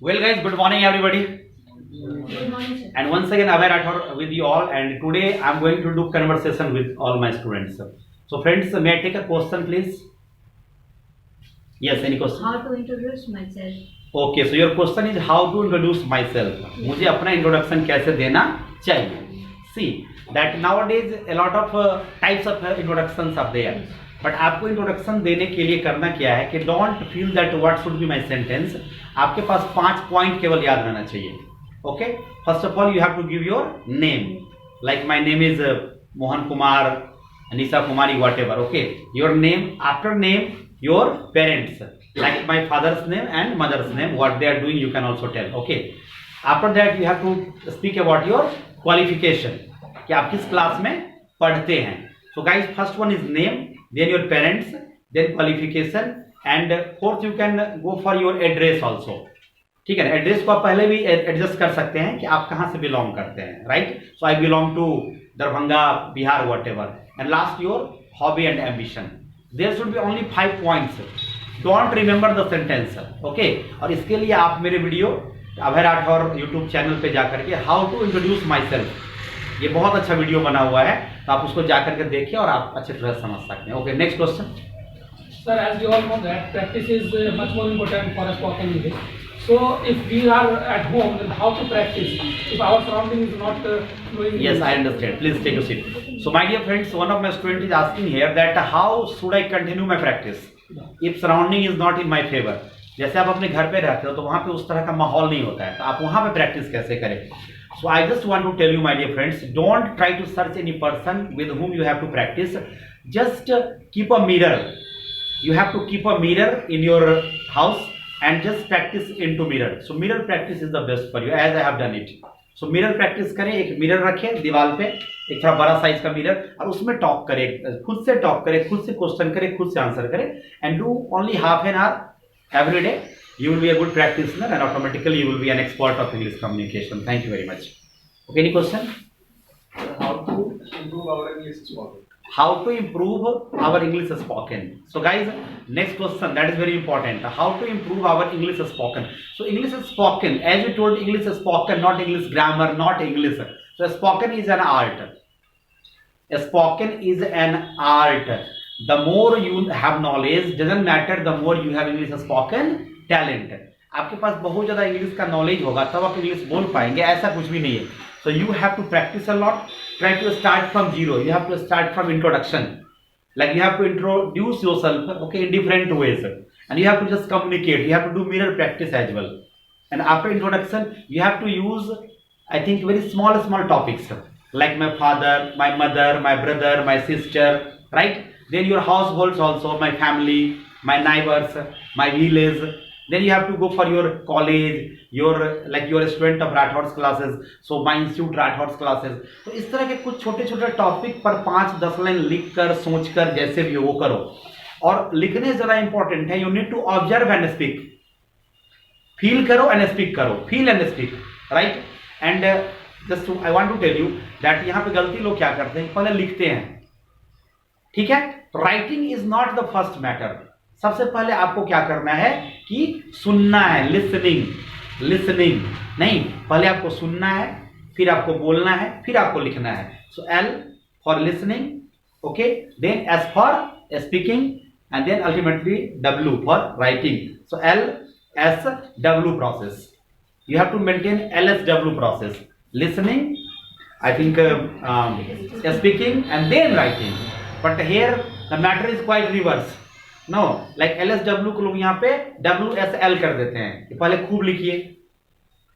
Well, guys, good morning, everybody. Good morning, sir. And once again, Abhay Rathore with you all. And today, I'm going to do conversation with all my students. So, friends, may I take a question, please? Yes, any question? How to introduce myself? Okay, so your question is how to introduce myself. मुझे अपना introduction कैसे देना चाहिए? See, that nowadays a lot of types of introductions are there. But आपको introduction देने के लिए करना क्या है कि don't feel that what should be my sentence. आपके पास 5 पॉइंट केवल याद रहना चाहिए. Okay, first of all you have to give your name. Like my name is Mohan Kumar, Anisa Kumari, whatever. Okay, your name, after name your parents, like my father's name and mother's name, what they are doing you can also tell. Okay, after that you have to speak about your qualification, कि आप किस class में पढ़ते हैं. So guys, first one is name, then your parents, then qualification, and fourth you can go for your address also. ठीक है ना, address को आप पहले भी एडजस्ट कर सकते हैं कि आप कहाँ से बिलोंग करते हैं. Right, so I belong to Darbhanga, Bihar, whatever. And last your hobby and ambition. There should be only 5 points. Don't remember the sentence. Okay, और इसके लिए आप मेरे video Abhay Rathore YouTube channel पे जाकर के how to introduce myself, ये बहुत अच्छा वीडियो बना हुआ है, तो आप उसको जाकर के देखिए और आप अच्छे तरह समझ सकते हैं. Okay, next question. Sir, as you all know that practice is much more important for a spoken English. So, if we are at home, then how to practice? If our surrounding is not knowing Yes, English. I understand. Please take a seat. So, my dear friends, one of my students is asking here that how should I continue my practice if surrounding is not in my favor. जैसे आप अपने घर पे रहते हो तो वहाँ पे उस तरह का माहौल नहीं होता है, तो आप वहाँ पे प्रैक्टिस कैसे करें. So I just want to tell you, my dear friends, don't try to search any person with whom you have to practice. Just keep a mirror. You have to keep a mirror in your house and just practice into mirror. So mirror practice is the best for you, as I have done it. So mirror practice करें, एक mirror रखें दीवार पे, एक थोड़ा बड़ा size का mirror, और उसमें टॉक करें, खुद से टॉक करें, खुद से क्वेश्चन करें, खुद से आंसर करें, and do only half an hour every day. You will be a good practitioner and automatically you will be an expert of English communication. Thank you very much. Okay, any question? How to improve our English spoken? How to improve our English spoken. So guys, next question, that is very important. How to improve our English spoken. So English spoken, as you told, English spoken, not English grammar, not English. So spoken is an art. Spoken is an art. The more you have knowledge, doesn't matter, the more you have English spoken talent. आपके पास बहुत ज्यादा English का knowledge होगा तब आप English बोल पाएंगे, ऐसा कुछ भी नहीं है. So you have to practice a lot. Try to start from zero. You have to start from introduction. Like you have to introduce yourself, okay, in different ways, and you have to just communicate. You have to do mirror practice as well. And after introduction you have to use, I think, very small topics like my father, my mother, my brother, my sister, right? Then your households also, my family, my neighbors, my village. Then you have to go for your college, your student of Rathod's classes, so my institute Rathod's classes. तो इस तरह के कुछ छोटे छोटे topic पर 5-10 line लिख कर, सोच कर, जैसे भी वो करो. और लिखने ज़्यादा इंपॉर्टेंट है. You need to observe and speak. Feel करो एंड स्पीक करो, feel and speak, right. And just I want to tell you that यहाँ पे गलती लोग क्या करते हैं, पहले लिखते हैं. ठीक है, writing is not the first matter. सबसे पहले आपको क्या करना है कि सुनना है. लिसनिंग नहीं, पहले आपको सुनना है, फिर आपको बोलना है, फिर आपको लिखना है. So L for listening, okay, then S for speaking, and then ultimately W for writing. So L S W process. You have to maintain LSW process. Listening, I think, speaking, and then writing. But here the matter is quite reverse. No, like LSW को लोग यहाँ पे WSL कर देते हैं कि पहले खूब लिखिए,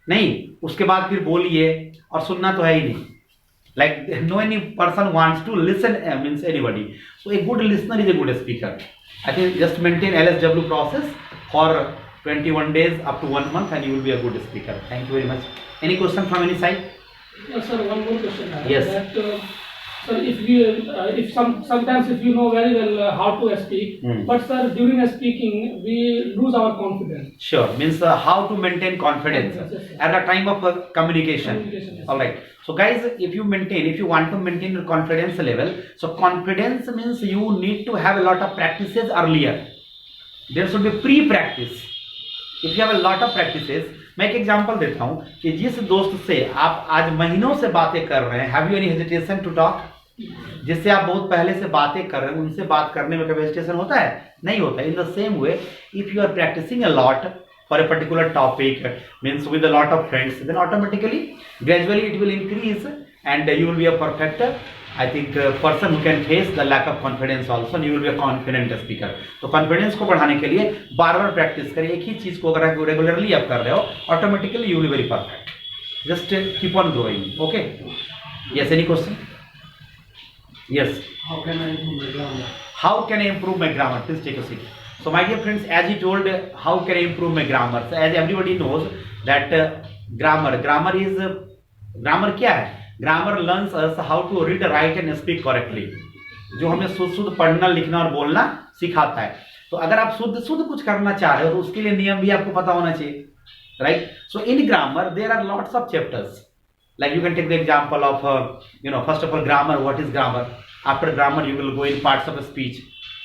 नहीं, उसके बाद फिर बोलिए, और सुनना तो है ही नहीं. Like no any person wants to listen, means anybody. So a good listener is a good speaker. I think just maintain LSW process for 21 days up to 1 month and you will be a good speaker. Thank you very much. Any question from any side? Sir, one more question. Yes. That, sir, if sometimes if you know very well how to speak, but sir, during speaking we lose our confidence. Sure. Means how to maintain confidence Yes. at the time of communication. Yes. All right. So guys, if you want to maintain your confidence level, so confidence means you need to have a lot of practices earlier. There should be pre-practice. If you have a lot of practices, मैं एक example देता हूं कि जिस दोस्त से आप आज महीनों से बातें कर रहे हैं, have you any hesitation to talk? जिससे आप बहुत पहले से बातें कर रहे हैं, उनसे बात करने में कभी हेजिटेशन होता है? नहीं होता। In the same way, if you are practicing a lot for a particular topic, means with a lot of friends, then automatically gradually it will increase and you will be a perfect, I think, person who can face the lack of confidence also, and you will be a confident speaker. तो confidence को बढ़ाने के लिए बार बार practice करें। एक ही चीज को अगर आप रेगुलरली आप कर रहे हो, automatically you will very perfect. Just keep on growing. Okay, yes, any question? Yes, How can I improve my grammar? how can I improve my grammar? Please take a seat. So my dear friends, as he told, how can I improve my grammar? So as everybody knows that grammar is grammar क्या है? Grammar learns us how to read, write and speak correctly. जो हमें शुद्ध पढ़ना, लिखना और बोलना सिखाता है। तो अगर आप शुद्ध कुछ करना चाह रहे हो तो उसके लिए नियम भी आपको पता होना चाहिए, right? So in grammar there are lots of chapters. Like you can take the example of first of all, grammar. What is grammar? After grammar you will go in parts of a speech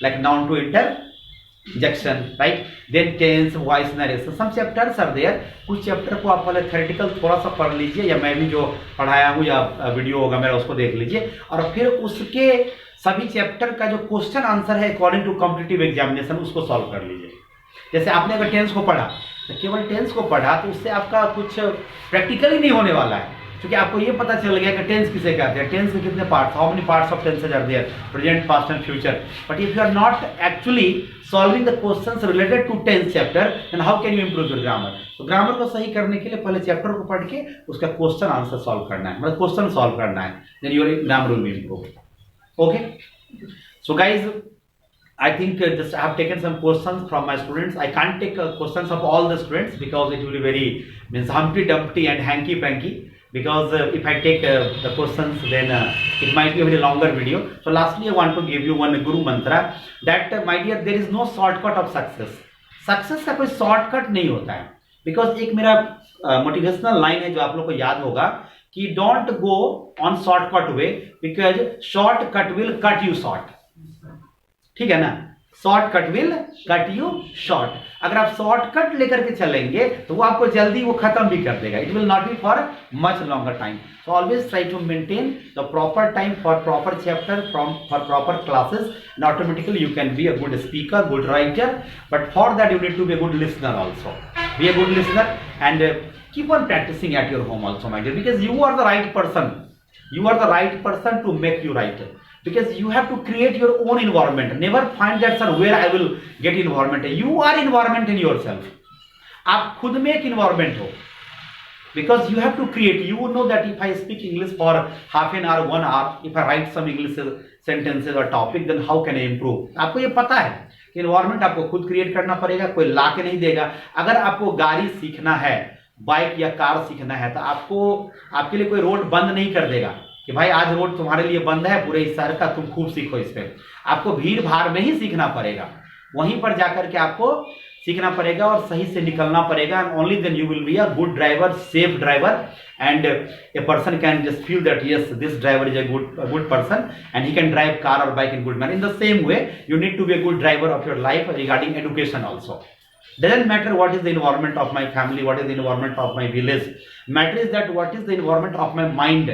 like noun to interjection, right? Then tense, voice, narration. Some chapters are there. कुछ chapter को आप पहले theoretical थोड़ा सा पढ़ लीजिए, या मैं भी जो पढ़ाया हूँ या वीडियो होगा मेरा उसको देख लीजिए, और फिर उसके सभी चैप्टर का जो क्वेश्चन आंसर है अकॉर्डिंग टू कॉम्पिटिटिव एग्जामिनेशन उसको सॉल्व कर लीजिए। जैसे आपने अगर टेंस को पढ़ा तो केवल टेंस को पढ़ा तो उससे आपका कुछ प्रैक्टिकली नहीं होने वाला है, क्योंकि आपको ये पता चल गया कि टेंस किसे कहते हैं, टेंस के कितने parts, how many parts of tenses are there, present, past and future. But if you are not actually solving the questions related to tense chapter, then how can you improve your grammar? तो grammar को सही करने के लिए पहले chapter को पढ़ के उसका क्वेश्चन आंसर सॉल्व करना है, मतलब क्वेश्चन सॉल्व करना है, then your grammar will be improve. Okay, so guys, I think just I have taken some questions from my students. I can't take questions of all the students because it will be very Humpty Dumpty and hanky panky. Because if I take the questions, then it might be a very longer video. So lastly, I want to give you one Guru mantra that my dear, there is no shortcut of success. Success का कोई shortcut नहीं होता है. Because एक मेरा motivational line है जो आप लोग को याद होगा कि don't go on shortcut way because shortcut will cut you short. ठीक है ना? Shortcut will cut you short. अगर आप शॉर्टकट लेकर के चलेंगे तो वो आपको जल्दी वो खत्म भी कर देगा। It will not be for much longer time. So always try to maintain the proper time for proper chapter, for proper classes, and automatically you can be a good speaker, good writer, but for that you need to be a good listener also. Be a good listener and keep on practicing at your home also, my dear, because you are the right person. You are the right person to make you right. Because you have to create your own environment. Never find that sir where I will get environment. You are environment in yourself. आप खुद में एक environment हो. Because you have to create. You know that if I speak English for half an hour, 1 hour, if I write some English sentences or topic, then how can I improve? आपको ये पता है कि environment आपको खुद create करना पड़ेगा, कोई ला के नहीं देगा। अगर आपको गाड़ी सीखना है, बाइक या कार सीखना है, तो आपको आपके लिए कोई रोड बंद नहीं कर देगा कि भाई आज रोड तुम्हारे लिए बंद है पूरे इस शहर का, तुम खूब सीखो इस पे। आपको भीड़ भाड़ में ही सीखना पड़ेगा, वहीं पर जाकर के आपको सीखना पड़ेगा और सही से निकलना पड़ेगा। And only then you will be a good driver, safe driver, and a person can just feel that yes this driver is a good person and he can drive car और bike in good manner. In the same way you need to be a good driver of your life regarding education also. Doesn't matter what is the environment of my family, what is the environment of my village. Matter is that what is the environment of my mind.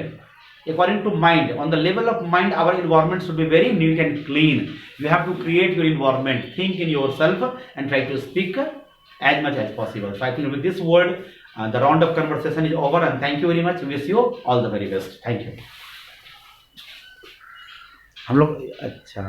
According to mind, on the level of mind, our environment should be very neat and clean. You have to create your environment, think in yourself, and try to speak as much as possible. So I think with this word, the round of conversation is over, and thank you very much. Wish you all the very best. Thank you. हम लोग अच्छा